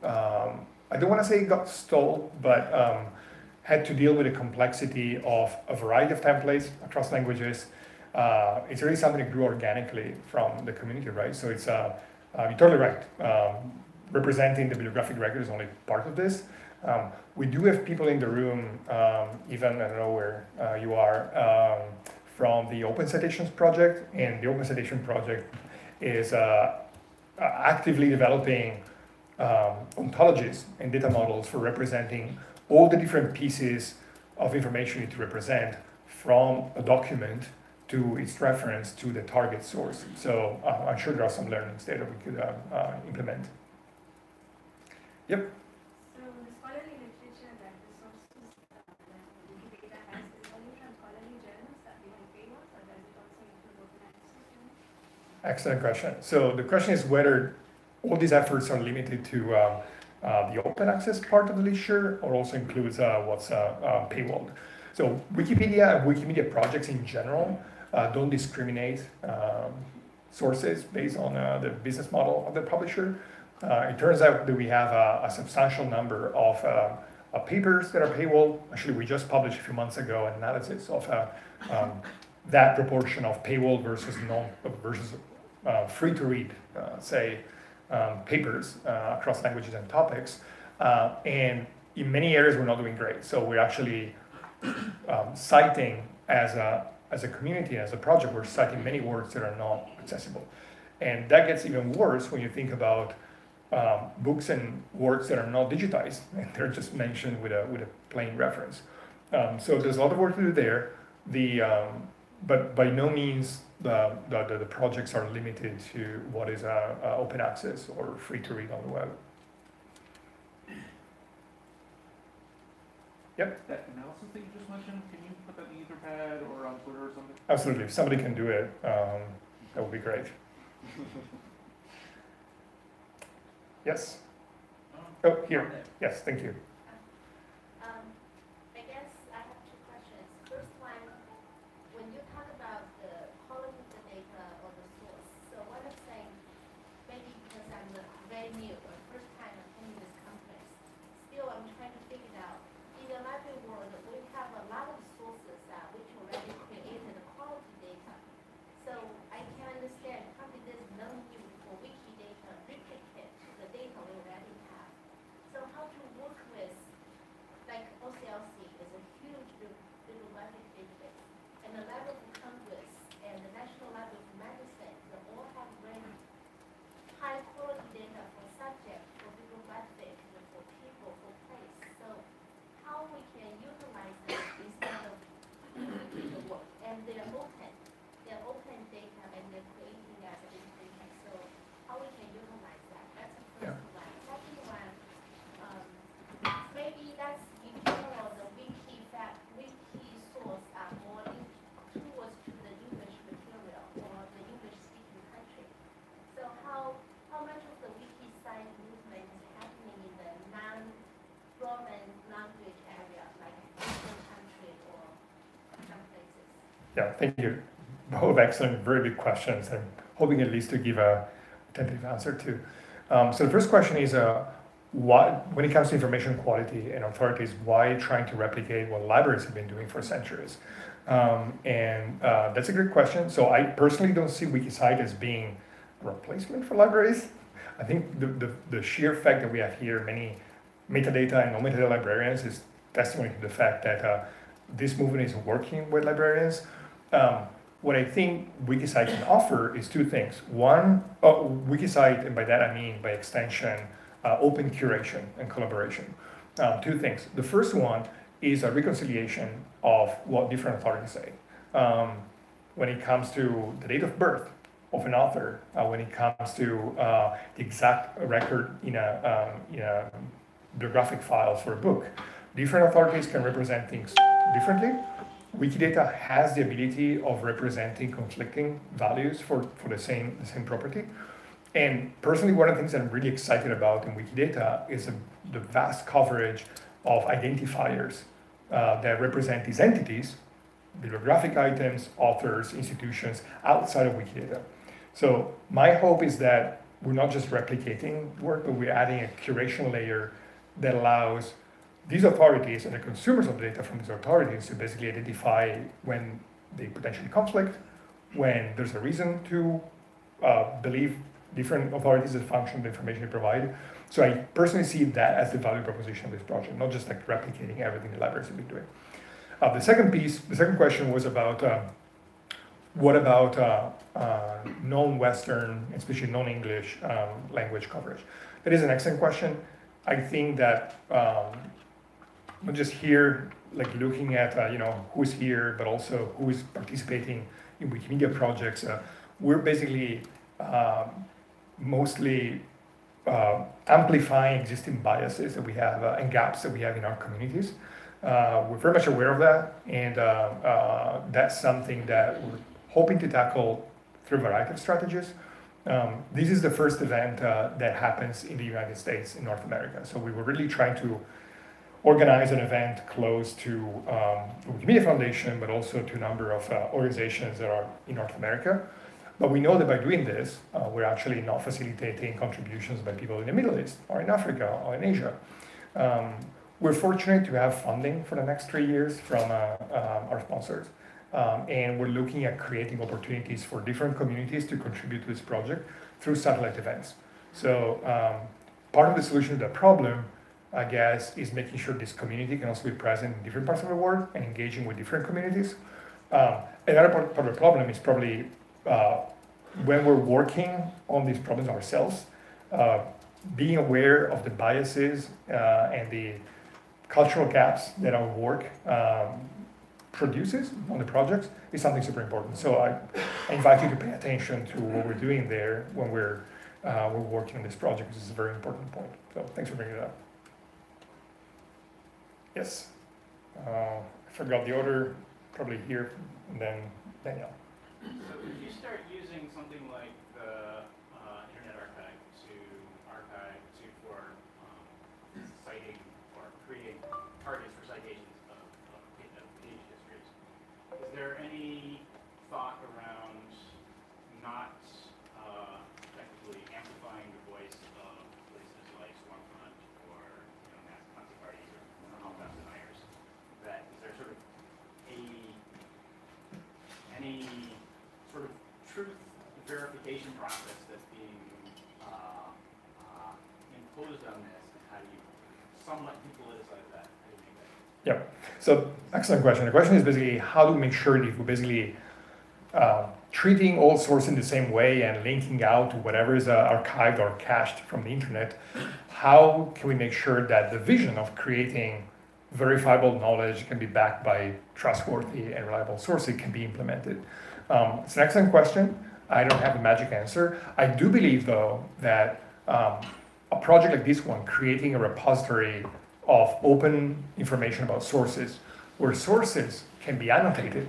I don't want to say it got stalled, but had to deal with the complexity of a variety of templates across languages. It's really something that grew organically from the community, right? So it's, you're totally right. Representing the bibliographic record is only part of this. We do have people in the room, even, I don't know where you are, from the Open Citations project, and the Open Citation project is actively developing ontologies and data models for representing all the different pieces of information you need to represent from a document to its reference to the target source. So I'm sure there are some learnings there that we could implement. Yep. So the scholarly literature that the sources that Wikipedia has is only from scholarly journals that we can pay ones, or does it also include open access journals? Excellent question. So the question is whether all these efforts are limited to the open access part of the literature, or also includes what's paywalled. So Wikipedia and Wikimedia projects in general don't discriminate sources based on the business model of the publisher. It turns out that we have a substantial number of papers that are paywall. Actually, we just published a few months ago an analysis of that proportion of paywall versus free to read, papers across languages and topics. And in many areas, we're not doing great. So we're actually citing as a community, as a project, we're citing many words that are not accessible. And that gets even worse when you think about books and works that are not digitized, and they're just mentioned with a plain reference. So there's a lot of work to do there. but by no means the projects are limited to what is open access or free to read on the web. Yep. That analysis that you just mentioned, can you put that in Etherpad or on Twitter or something? Absolutely. If somebody can do it, that would be great. Yes. Oh, here. Yes, thank you. I guess I have two questions. First one, when you talk about the quality of the data or the source, so what I'm saying, maybe because I'm very new or first time attending this conference, still I'm trying to figure it out. In the library world, we have a lot of sources which already created quality data. So I can understand probably there's no need for Wikidata replicate the data we already have. So how to work with, like OCLC is a huge bibliographic database, and the Library of Congress and the National Library of Medicine, they all have very high quality data for subject, for bibliographic, for people, for place. So how we can utilize them instead of doing the work, and they're open data, and they're creating as a data. So how we can utilize that? That's the first one. Second one, maybe that's in general the wiki source are more towards to the English material or the English speaking country. So how much of the wiki site movement is happening in the non-Roman language area, like Asian country or some places? Yeah, thank you. Both excellent, very big questions. I'm hoping at least to give a tentative answer to. So the first question is, when it comes to information quality and authorities, why trying to replicate what libraries have been doing for centuries? That's a great question. So I personally don't see Wikicite as being a replacement for libraries. I think the sheer fact that we have here many metadata and non-metadata librarians is testimony to the fact that this movement is working with librarians. What I think Wikicite can offer is two things. One, Wikicite, and by that I mean by extension, open curation and collaboration. Two things. The first one is a reconciliation of what different authorities say. When it comes to the date of birth of an author, when it comes to the exact record in a bibliographic file for a book, different authorities can represent things differently. Wikidata has the ability of representing conflicting values for the same property. And personally, one of the things that I'm really excited about in Wikidata is the vast coverage of identifiers that represent these entities, bibliographic items, authors, institutions, outside of Wikidata. So my hope is that we're not just replicating work, but we're adding a curation layer that allows these authorities and the consumers of the data from these authorities to basically identify when they potentially conflict, when there's a reason to believe different authorities that function the information they provide. So I personally see that as the value proposition of this project, not just like replicating everything the libraries have been doing. The second question was about what about non-Western, especially non-English language coverage? That is an excellent question. I think that not just here, like looking at who's here, but also who is participating in Wikimedia projects. We're basically mostly amplifying existing biases that we have and gaps that we have in our communities. We're very much aware of that, and that's something that we're hoping to tackle through a variety of strategies. This is the first event that happens in the United States, in North America. So we were really trying to organize an event close to the Wikimedia Foundation, but also to a number of organizations that are in North America. But we know that by doing this, we're actually not facilitating contributions by people in the Middle East, or in Africa, or in Asia. We're fortunate to have funding for the next 3 years from our sponsors. And we're looking at creating opportunities for different communities to contribute to this project through satellite events. So part of the solution to that problem, I guess, is making sure this community can also be present in different parts of the world and engaging with different communities. Another part of the problem is probably when we're working on these problems ourselves, being aware of the biases and the cultural gaps that our work produces on the projects is something super important. So I invite you to pay attention to what we're doing there when we're working on this project, because it's a very important point. So thanks for bringing it up. Yes, I forgot the order, probably here, and then Daniel. So if you start using something like the Internet Archive for citing or creating targets for citations of page histories, is there any thought around not effectively amplifying the voice of places like Stormfront or mass Nazi parties or Holocaust deniers? Is there sort of any sort of truth verification process that's being imposed on this, and how do you somewhat depoliticize that? How do you make that? Yeah, so excellent question. The question is basically how do we make sure that we're basically treating all sources in the same way and linking out to whatever is archived or cached from the internet. How can we make sure that the vision of creating verifiable knowledge can be backed by trustworthy and reliable sources can be implemented? It's an excellent question. I don't have a magic answer. I do believe, though, that a project like this one, creating a repository of open information about sources, where sources can be annotated,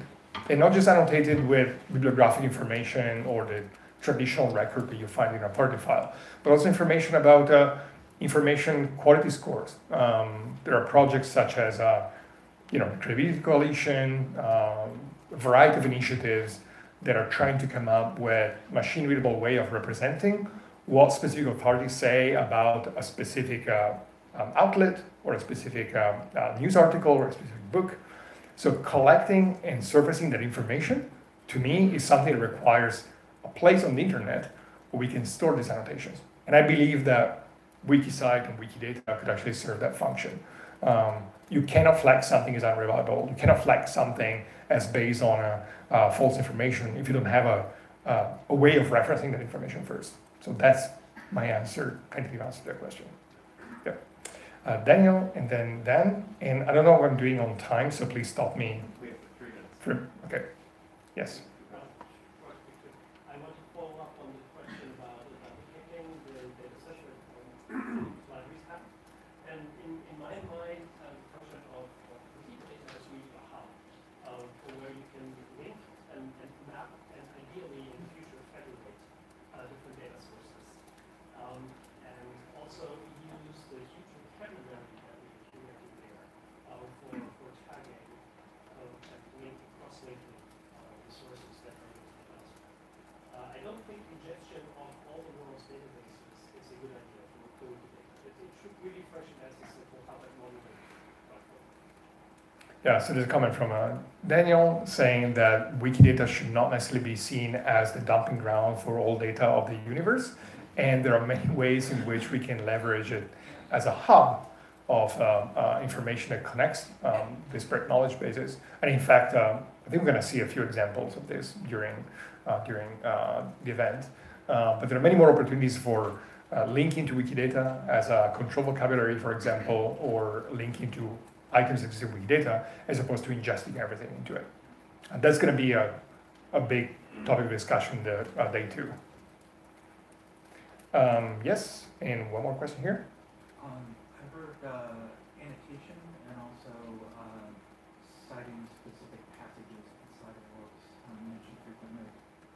and not just annotated with bibliographic information or the traditional record that you find in a party file, but also information about information quality scores. There are projects such as Credibility Coalition, a variety of initiatives that are trying to come up with machine-readable way of representing what specific authorities say about a specific outlet or a specific news article or a specific book. So collecting and surfacing that information, to me, is something that requires a place on the internet where we can store these annotations. And I believe that Wikicite and Wikidata could actually serve that function. You cannot flag something as unreliable. You cannot flag something as based on false information if you don't have a way of referencing that information first. So that's my answer, tentative answer to that question. Yeah. Daniel, and then Dan, and I don't know what I'm doing on time, so please stop me. We have 3 minutes. Okay. Yes. I want to follow up on the question about kicking the data session libraries have. And in my mind, the concept of Wikidata is really a hub where you can link and map and ideally in the future federate different data sources. And also use the huge vocabulary that we accumulated there for tagging and cross-linking the sources that are used elsewhere. I don't think ingestion of all the world's databases is a good idea from a code data. It should really function as a simple hub and monitoring platform. Yeah, so there's a comment from Daniel saying that Wikidata should not necessarily be seen as the dumping ground for all data of the universe. And there are many ways in which we can leverage it as a hub of information that connects disparate knowledge bases. And in fact, I think we're going to see a few examples of this during the event. But there are many more opportunities for linking to Wikidata as a control vocabulary, for example, or linking to items that exist in Wikidata as opposed to ingesting everything into it. And that's going to be a big topic of discussion day 2. Yes, and one more question here. I've heard annotation and also citing specific passages inside of works mentioned frequently.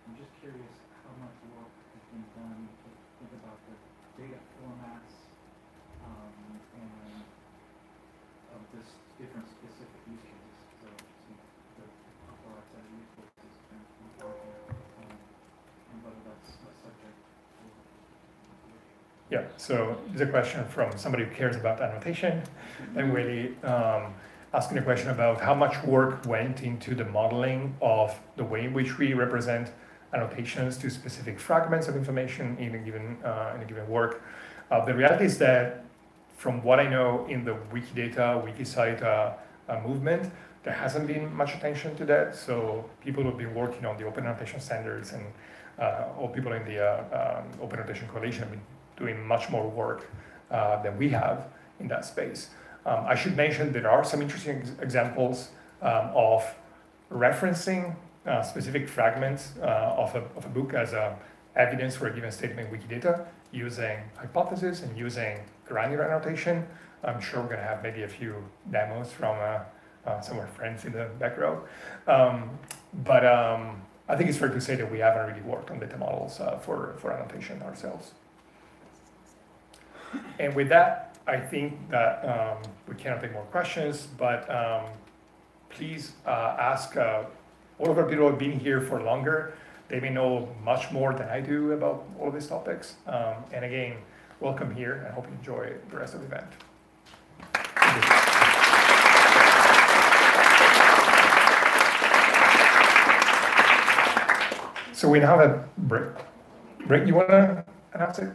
I'm just curious how much work has been done to think about the data formats and of this different specific use cases. So the products that are useful is important, and whether that's a subject. Yeah, so there's a question from somebody who cares about annotation and really asking a question about how much work went into the modeling of the way in which we represent annotations to specific fragments of information in a given work. The reality is that from what I know in the Wikidata, Wikicite movement, there hasn't been much attention to that. So people who've been working on the open annotation standards and all people in the Open Annotation Coalition have been doing much more work than we have in that space. I should mention there are some interesting examples of referencing specific fragments of a book as evidence for a given statement in Wikidata using hypothesis and using granular annotation. I'm sure we're going to have maybe a few demos from some of our friends in the back row. But I think it's fair to say that we haven't really worked on data models for annotation ourselves. And with that, I think that we cannot take more questions, but please ask all of our people who have been here for longer. They may know much more than I do about all of these topics. And again, welcome here, and I hope you enjoy the rest of the event. So we now have a break. Break, you want to announce it?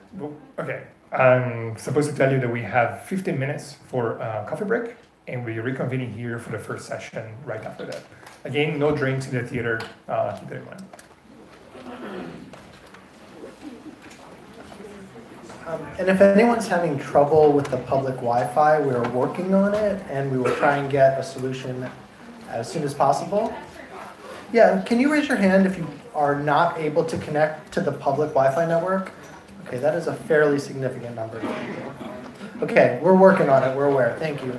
Okay. I'm supposed to tell you that we have 15 minutes for a coffee break, and we're reconvening here for the first session right after that. Again, no drinks in the theater. Keep that in mind. And if anyone's having trouble with the public Wi-Fi, we're working on it, and we will try and get a solution as soon as possible. Yeah, can you raise your hand if you are not able to connect to the public Wi-Fi network? Okay, that is a fairly significant number of people. Okay, we're working on it, we're aware. Thank you.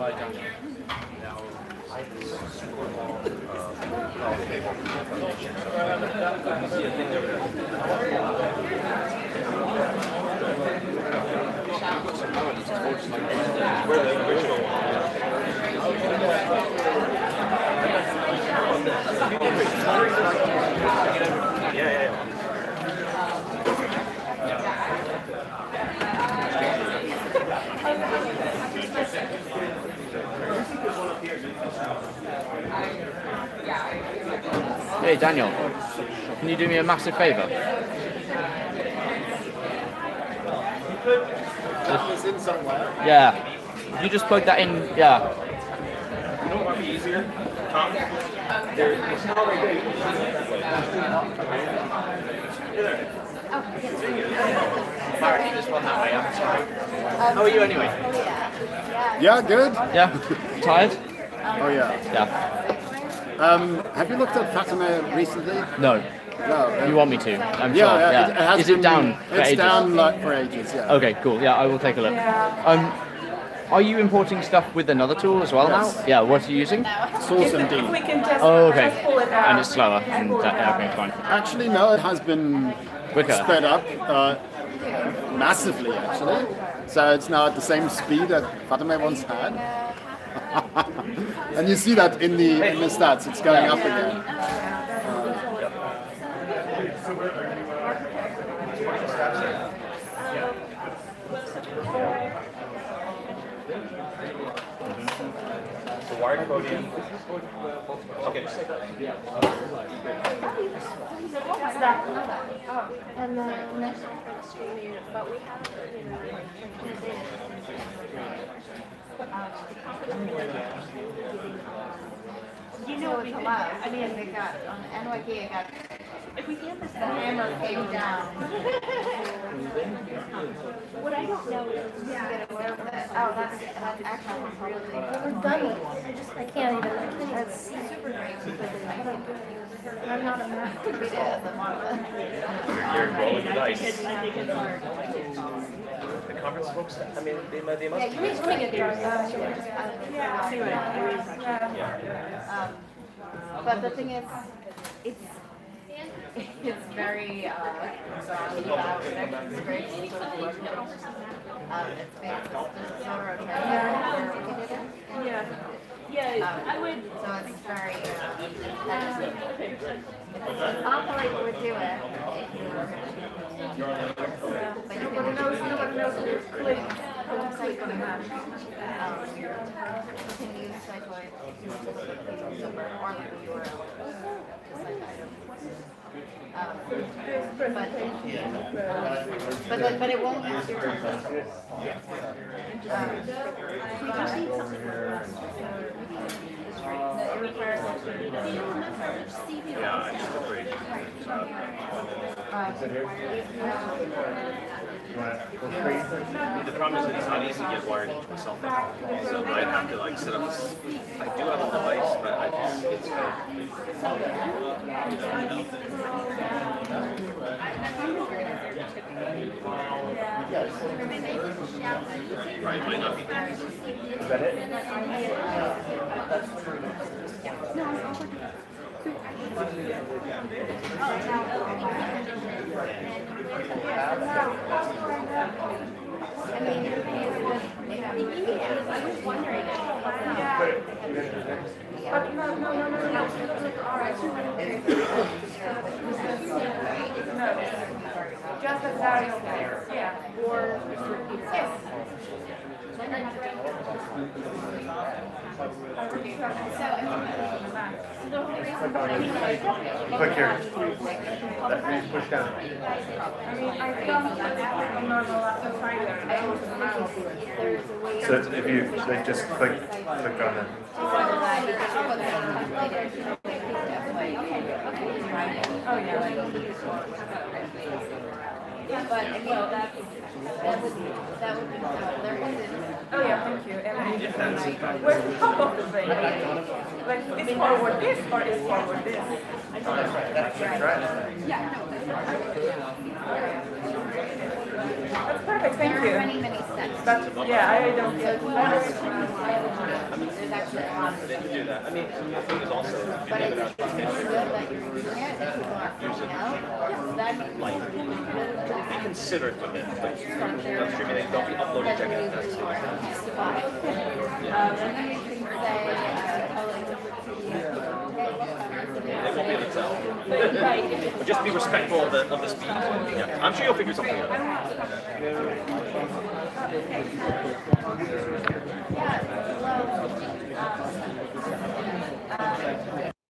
Hey Daniel, can you do me a massive favour? It's in somewhere. Yeah. Could you just plug that in? Yeah. You know what might be easier? Tom? There's no Sorry, just one that way. I'm sorry. How are you anyway? Yeah, good. Yeah. Tired? Oh yeah. Yeah. Have you looked at Fatima recently? No. No. You want me to? I'm Yeah, sure. yeah. Yeah. It Is it down for It's ages? down like for ages. Yeah. Okay, cool. Yeah, I will take a look. Are you importing stuff with another tool as well Yes. now? Yeah. What are you using? Source MD. We can just, Oh, okay. just pull it out. And it's slower. And okay, fine. Actually, no. It has been Quicker. sped up massively, actually. So it's now at the same speed that Fatima once had. And you see that in the stats. It's going up again. The wired coding. Okay. And then next one for the streaming, but we have, you know, it's allowed. I mean, they got on NYK. It got. If we can't, the hammer came down. What I don't know is get away with it. Oh, that's actually really. We're done with it. I can't even see. Super great because I'm not a math. we did the model. You're rolling the dice. I think it's hard. The conference folks, I mean, they must Yeah, be. you need to get there. But the thing is, it's very about it's very it's Yeah, I would. so it's very it's awful would do it. But you can Nobody knows if it's click. click on that. You can use Cytoid or like a URL. Just like item. But it won't use your Yeah, I just The problem is that it's not easy to get wired into myself. So I'd have to like set up this. I do have a device, but it's right, might not be. Is that it? I was wondering. But no. All right. No, just a Dario player. Yeah. Or yes. Click here. Push down. I mean, I think I'm not allowed to find it. So if you like, just click on it. Oh yeah. But I mean, that would be oh yeah, thank you. And where's the top of the thing? Like, it's forward this or is forward this? That's right. Yeah. That's perfect, thank you. There are many steps. But yeah, I don't get there's actually a lot of To do that. I mean, the thing is also, but it's good that you're using it, that people are finding out. Then like, be considerate with it. Like, distributing, don't be uploading checking tests. and then you can say, They won't be able to tell. But just be respectful of the speed. Yeah, I'm sure you'll figure something out. yeah, well,